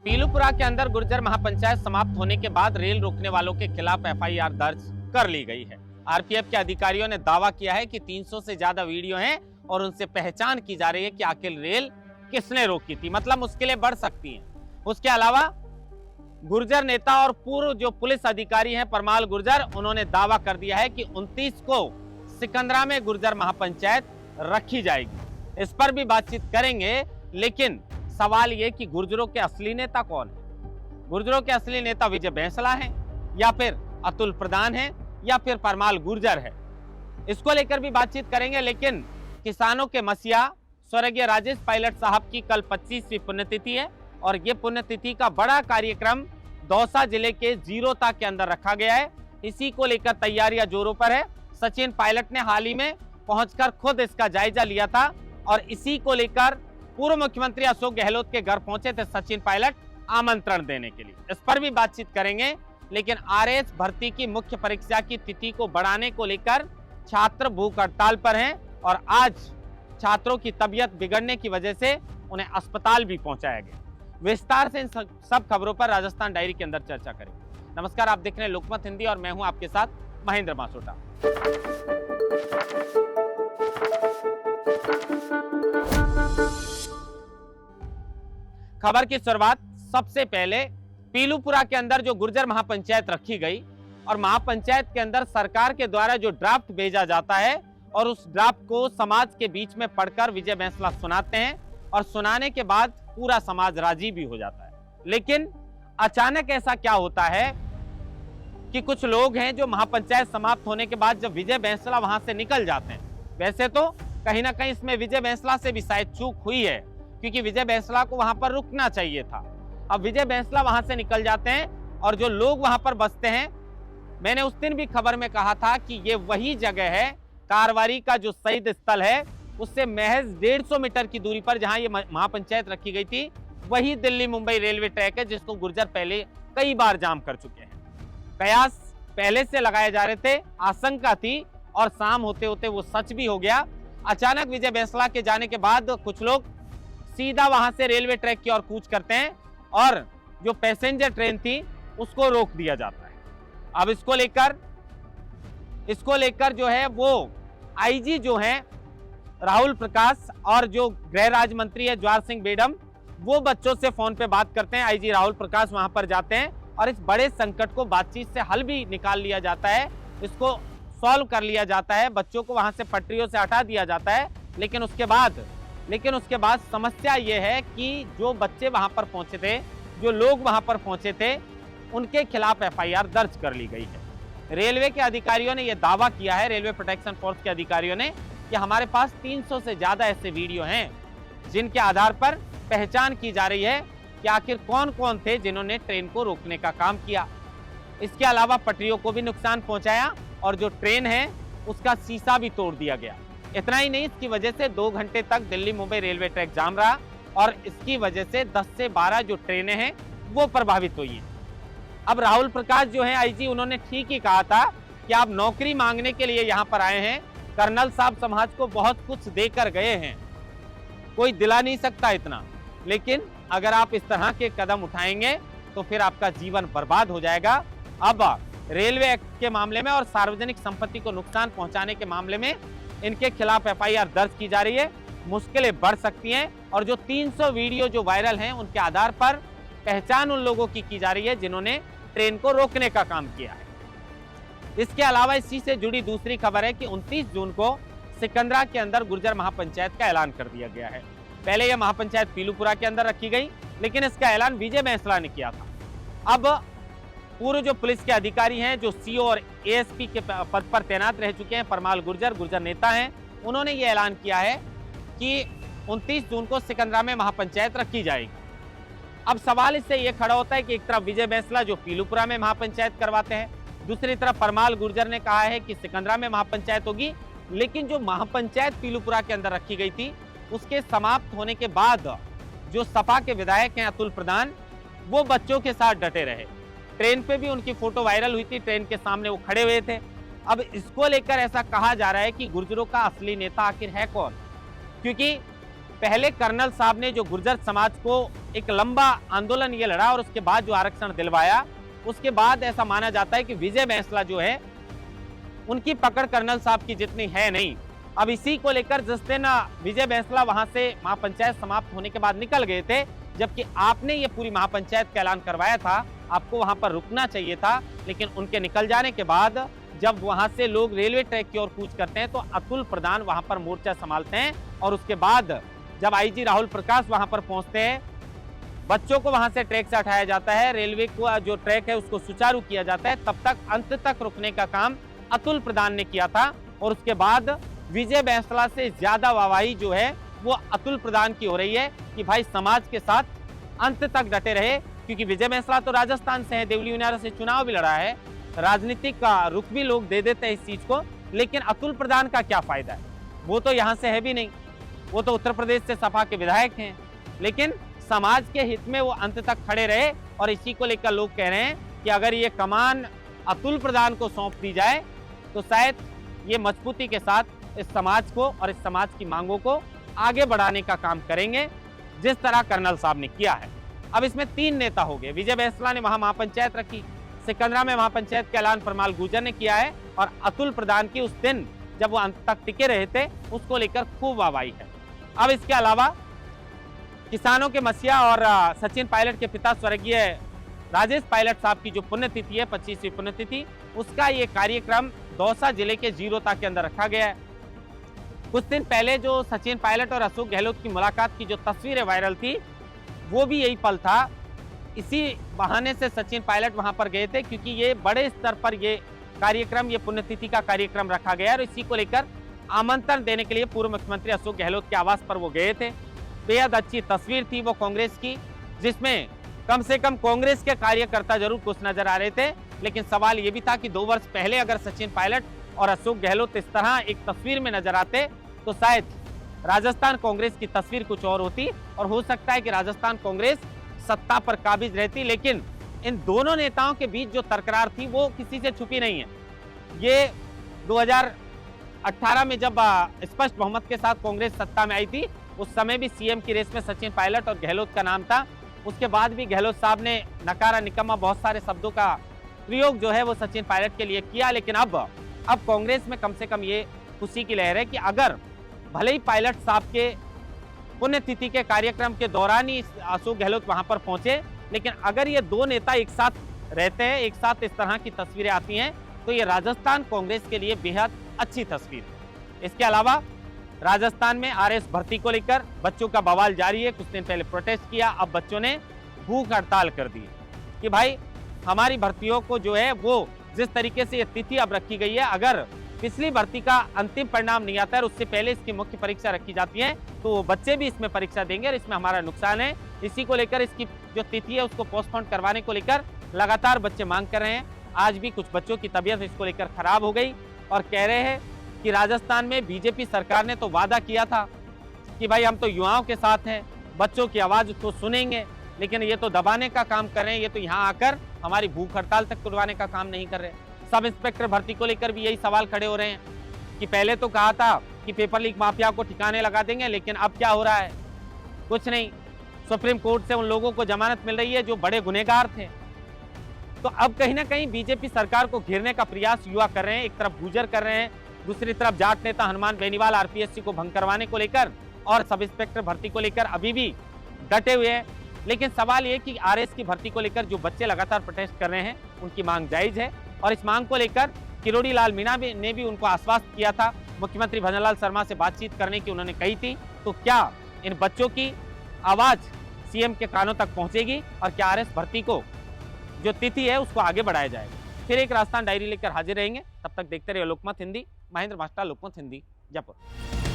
पीलूपुरा के अंदर गुर्जर महापंचायत समाप्त होने के बाद रेल रोकने वालों के खिलाफ एफआईआर दर्ज कर ली गई है। आरपीएफ के अधिकारियों ने दावा किया है कि 300 से ज्यादा वीडियो हैं और उनसे पहचान की जा रही है कि आखिर रेल किसने रोकी थी, मतलब मुश्किलें बढ़ सकती हैं। उसके अलावा गुर्जर नेता और पूर्व जो पुलिस अधिकारी हैं परमाल गुर्जर, उन्होंने दावा कर दिया है कि 29 को सिकंदरा में गुर्जर महापंचायत रखी जाएगी। इस पर भी बातचीत करेंगे, लेकिन सवाल ये कि गुर्जरों के असली नेता कौन है? गुर्जरों के असली नेता विजय बैंसला हैं या फिर अतुल प्रधान हैं या फिर परमाल गुर्जर है? इसको लेकर भी बातचीत करेंगे। लेकिन किसानों के मसीहा स्वर्गीय राजेश पायलट साहब की कल 25वीं पुण्यतिथि है और ये पुण्यतिथि का बड़ा कार्यक्रम दौसा जिले के जीरोता के अंदर रखा गया है। इसी को लेकर तैयारियां जोरों पर है। सचिन पायलट ने हाल ही में पहुंचकर खुद इसका जायजा लिया था और इसी को लेकर पूर्व मुख्यमंत्री अशोक गहलोत के घर पहुंचे थे सचिन पायलट आमंत्रण देने के लिए। इस पर भी बातचीत करेंगे। लेकिन आरएएस भर्ती की मुख्य परीक्षा की तिथि को बढ़ाने को लेकर छात्र भूख हड़ताल पर हैं और आज छात्रों की तबीयत बिगड़ने की वजह से उन्हें अस्पताल भी पहुंचाया गया। विस्तार से इन सब खबरों पर राजस्थान डायरी के अंदर चर्चा करेंगे। नमस्कार, आप देख रहे हैं लोकमत हिंदी और मैं हूं आपके साथ महेंद्र मासोटा। खबर की शुरुआत सबसे पहले पीलूपुरा के अंदर जो गुर्जर महापंचायत रखी गई और महापंचायत के अंदर सरकार के द्वारा जो ड्राफ्ट भेजा जाता है और उस ड्राफ्ट को समाज के बीच में पढ़कर विजय बैंसला सुनाते हैं और सुनाने के बाद पूरा समाज राजी भी हो जाता है। लेकिन अचानक ऐसा क्या होता है कि कुछ लोग हैं जो महापंचायत समाप्त होने के बाद जब विजय बैंसला वहां से निकल जाते हैं, वैसे तो कहीं ना कहीं इसमें विजय बैंसला से भी शायद चूक हुई है क्योंकि विजय बैंसला को वहां पर रुकना चाहिए था। अब विजय बैंसला वहां से निकल जाते हैं और जो लोग वहां पर बसते हैं, मैंने उस दिन भी खबर में कहा था कि ये वही जगह है, कारवारी का जो शहीद स्थल है उससे महज 150 मीटर की दूरी पर जहां ये महापंचायत रखी गई थी, वही दिल्ली मुंबई रेलवे ट्रैक है जिसको गुर्जर पहले कई बार जाम कर चुके हैं। कयास पहले से लगाए जा रहे थे, आशंका थी और शाम होते होते वो सच भी हो गया। अचानक विजय बैंसला के जाने के बाद कुछ लोग सीधा वहां से रेलवे ट्रैक की ओर कूच करते हैं और जो पैसेंजर ट्रेन थी उसको रोक दिया जाता है। अब इसको लेकर जो है वो आईजी जो है राहुल प्रकाश और जो गृह राज्य मंत्री है ज्वार सिंह बेडम, वो बच्चों से फोन पे बात करते हैं। आईजी राहुल प्रकाश वहां पर जाते हैं और इस बड़े संकट को बातचीत से हल भी निकाल लिया जाता है, इसको सॉल्व कर लिया जाता है, बच्चों को वहां से पटरियों से हटा दिया जाता है। लेकिन उसके बाद समस्या ये है कि जो बच्चे वहां पर पहुंचे थे, जो लोग वहां पर पहुंचे थे, उनके खिलाफ एफआईआर दर्ज कर ली गई है। रेलवे के अधिकारियों ने यह दावा किया है, रेलवे प्रोटेक्शन फोर्स के अधिकारियों ने, कि हमारे पास 300 से ज्यादा ऐसे वीडियो हैं जिनके आधार पर पहचान की जा रही है कि आखिर कौन कौन थे जिन्होंने ट्रेन को रोकने का काम किया। इसके अलावा पटरियों को भी नुकसान पहुंचाया और जो ट्रेन है उसका शीशा भी तोड़ दिया गया। इतना ही नहीं, इसकी वजह से 2 घंटे तक दिल्ली मुंबई रेलवे ट्रैक जाम रहा और इसकी वजह से 10 से 12 जो ट्रेनें हैं वो प्रभावित हुई हैं। अब राहुल प्रकाश जो है आईजी, उन्होंने ठीक ही कहा था कि आप नौकरी मांगने के लिए यहाँ पर आए हैं, कर्नल साहब समाज को बहुत कुछ देकर गए हैं, कोई दिला नहीं सकता इतना, लेकिन अगर आप इस तरह के कदम उठाएंगे तो फिर आपका जीवन बर्बाद हो जाएगा। अब रेलवे एक्ट के मामले में और सार्वजनिक संपत्ति को नुकसान पहुंचाने के मामले में इनके खिलाफ एफआईआर दर्ज की जा रही है। मुश्किलें बढ़ सकती हैं और जो 300 वीडियो जो वायरल हैं उनके आधार पर पहचान उन लोगों की जा रही है जिन्होंने ट्रेन को रोकने का काम किया है। इसके अलावा इसी से जुड़ी दूसरी खबर है कि 29 जून को सिकंदरा के अंदर गुर्जर महापंचायत का ऐलान कर दिया गया है। पहले यह महापंचायत पीलूपुरा के अंदर रखी गई, लेकिन इसका ऐलान विजय बैंसला ने किया था। अब पूर्व जो पुलिस के अधिकारी हैं, जो सीओ और एएसपी के पद पर तैनात रह चुके हैं, परमाल गुर्जर नेता हैं, उन्होंने ये ऐलान किया है कि 29 जून को सिकंदरा में महापंचायत रखी जाएगी। अब सवाल इससे ये खड़ा होता है कि एक तरफ विजय बैंसला जो पीलूपुरा में महापंचायत करवाते हैं, दूसरी तरफ परमाल गुर्जर ने कहा है कि सिकंदरा में महापंचायत होगी। लेकिन जो महापंचायत पीलूपुरा के अंदर रखी गई थी उसके समाप्त होने के बाद जो सपा के विधायक हैं अतुल प्रधान, वो बच्चों के साथ डटे रहे। ट्रेन पे भी उनकी फोटो वायरल हुई थी, ट्रेन के सामने वो खड़े हुए थे। अब इसको लेकर ऐसा कहा जा रहा है कि गुर्जरों का असली नेता आखिर है कौन, क्योंकि पहले कर्नल साहब ने जो गुर्जर समाज को एक लंबा आंदोलन ये लड़ा और उसके बाद जो आरक्षण दिलवाया, उसके बाद ऐसा माना जाता है कि विजय बैंसला जो है उनकी पकड़ कर्नल साहब की जितनी है नहीं। अब इसी को लेकर जिस दिन विजय बैंसला वहां से महापंचायत समाप्त होने के बाद निकल गए थे, जबकि आपने ये पूरी महापंचायत का ऐलान करवाया था, आपको वहां पर रुकना चाहिए था, लेकिन उनके निकल जाने के बाद जब वहां से लोग रेलवे ट्रैक की ओर कूच करते हैं तो अतुल प्रधान वहां पर मोर्चा संभालते हैं और उसके बाद जब आईजी राहुल प्रकाश वहां पर पहुंचते हैं, बच्चों को वहां से ट्रैक से हटाया जाता है, रेलवे को जो ट्रैक है उसको सुचारू किया जाता है, तब तक अंत तक रुकने का काम अतुल प्रधान ने किया था। और उसके बाद विजय बैंसला से ज्यादा वाहवाही जो है वो अतुल प्रधान की हो रही है कि भाई समाज के साथ अंत तक डटे रहे, क्योंकि विजय बैंसला तो राजस्थान से है, देवली उनारा से चुनाव भी लड़ा है, राजनीतिक का रुख भी लोग दे देते हैं इस चीज को, लेकिन अतुल प्रधान का क्या फायदा है, वो तो यहाँ से है भी नहीं, वो तो उत्तर प्रदेश से सपा के विधायक हैं, लेकिन समाज के हित में वो अंत तक खड़े रहे। और इसी को लेकर लोग कह रहे हैं कि अगर ये कमान अतुल प्रधान को सौंप दी जाए तो शायद ये मजबूती के साथ इस समाज को और इस समाज की मांगों को आगे बढ़ाने का काम करेंगे, जिस तरह कर्नल साहब ने किया है। अब इसमें 3 नेता हो गए, विजय बैंसला ने वहां महापंचायत रखी, सिकंदरा में महापंचायत का ऐलान परमाल गुर्जर ने किया है, और अतुल प्रधान की उस दिन जब वो अंत तक टिके रहे थे उसको लेकर खूब वाहवाही है। अब इसके अलावा किसानों के मसीहा और सचिन पायलट के पिता स्वर्गीय राजेश पायलट साहब की जो पुण्यतिथि है, 25वीं पुण्यतिथि, उसका ये कार्यक्रम दौसा जिले के जीरोता के अंदर रखा गया है। कुछ दिन पहले जो सचिन पायलट और अशोक गहलोत की मुलाकात की जो तस्वीरें वायरल थी, वो भी यही पल था। इसी बहाने से सचिन पायलट वहां पर गए थे, क्योंकि ये बड़े स्तर पर ये कार्यक्रम, ये पुण्यतिथि का कार्यक्रम रखा गया और इसी को लेकर आमंत्रण देने के लिए पूर्व मुख्यमंत्री अशोक गहलोत के आवास पर वो गए थे। बेहद अच्छी तस्वीर थी वो कांग्रेस की, जिसमें कम से कम कांग्रेस के कार्यकर्ता जरूर कुछ नजर आ रहे थे, लेकिन सवाल ये भी था कि 2 वर्ष पहले अगर सचिन पायलट और अशोक गहलोत इस तरह एक तस्वीर में नजर आते तो शायद राजस्थान कांग्रेस की तस्वीर कुछ और होती, और हो सकता है कि राजस्थान कांग्रेस सत्ता पर काबिज रहती। लेकिन इन दोनों नेताओं के बीच जो तकरार थी वो किसी से छुपी नहीं है। ये 2018 में जब स्पष्ट बहुमत के साथ कांग्रेस सत्ता में आई थी, उस समय भी सीएम की रेस में सचिन पायलट और गहलोत का नाम था। उसके बाद भी गहलोत साहब ने नकारा निकम्मा बहुत सारे शब्दों का प्रयोग जो है वो सचिन पायलट के लिए किया। लेकिन अब कांग्रेस में कम से कम ये खुशी की लहर है कि अगर भले ही पायलट साहब के पुण्यतिथि के कार्यक्रम के दौरान ही अशोक गहलोत वहां पर पहुंचे, लेकिन अगर ये 2 नेता एक साथ रहते हैं, एक साथ इस तरह की तस्वीरें आती हैं, तो ये राजस्थान कांग्रेस के लिए बेहद अच्छी तस्वीर है। इसके अलावा राजस्थान में आरएस भर्ती को लेकर बच्चों का बवाल जारी है। कुछ दिन पहले प्रोटेस्ट किया, अब बच्चों ने भूख हड़ताल कर दी कि भाई हमारी भर्तियों को जो है वो जिस तरीके से ये तिथि अब रखी गई है, अगर पिछली भर्ती का अंतिम परिणाम नहीं आता है और उससे पहले इसकी मुख्य परीक्षा रखी जाती है, तो वो बच्चे भी इसमें परीक्षा देंगे और इसमें हमारा नुकसान है। इसी को लेकर इसकी जो तिथि है उसको पोस्टपोन करवाने को लेकर लगातार बच्चे मांग कर रहे हैं। आज भी कुछ बच्चों की तबीयत इसको लेकर खराब हो गई और कह रहे हैं कि राजस्थान में बीजेपी सरकार ने तो वादा किया था कि भाई हम तो युवाओं के साथ हैं, बच्चों की आवाज तो सुनेंगे, लेकिन ये तो दबाने का काम कर रहे हैं, ये तो यहाँ आकर हमारी भूख हड़ताल तक तुड़वाने का काम नहीं कर रहे। सब इंस्पेक्टर भर्ती को लेकर भी यही सवाल खड़े हो रहे हैं कि पहले तो कहा था कि पेपर लीक माफिया को ठिकाने लगा देंगे, लेकिन अब क्या हो रहा है, कुछ नहीं। सुप्रीम कोर्ट से उन लोगों को जमानत मिल रही है जो बड़े गुनहगार थे। तो अब कहीं ना कहीं बीजेपी सरकार को घेरने का प्रयास युवा कर रहे हैं। एक तरफ गुर्जर कर रहे हैं, दूसरी तरफ जाट नेता हनुमान बेनीवाल आरपीएससी को भंग करवाने को लेकर और सब इंस्पेक्टर भर्ती को लेकर अभी भी डटे हुए हैं। लेकिन सवाल ये कि आरएस की भर्ती को लेकर जो बच्चे लगातार प्रोटेस्ट कर रहे हैं, उनकी मांग जायज है और इस मांग को लेकर किरोड़ी लाल मीणा ने भी उनको आश्वस्त किया था। मुख्यमंत्री भजनलाल शर्मा से बातचीत करने की उन्होंने कही थी। तो क्या इन बच्चों की आवाज सीएम के कानों तक पहुंचेगी और क्या आरएस भर्ती को जो तिथि है उसको आगे बढ़ाया जाएगा? फिर एक राजस्थान डायरी लेकर हाजिर रहेंगे। तब तक देखते रहिए लोकमत हिंदी। महेंद्र मास्टर, लोकमत हिंदी, जयपुर।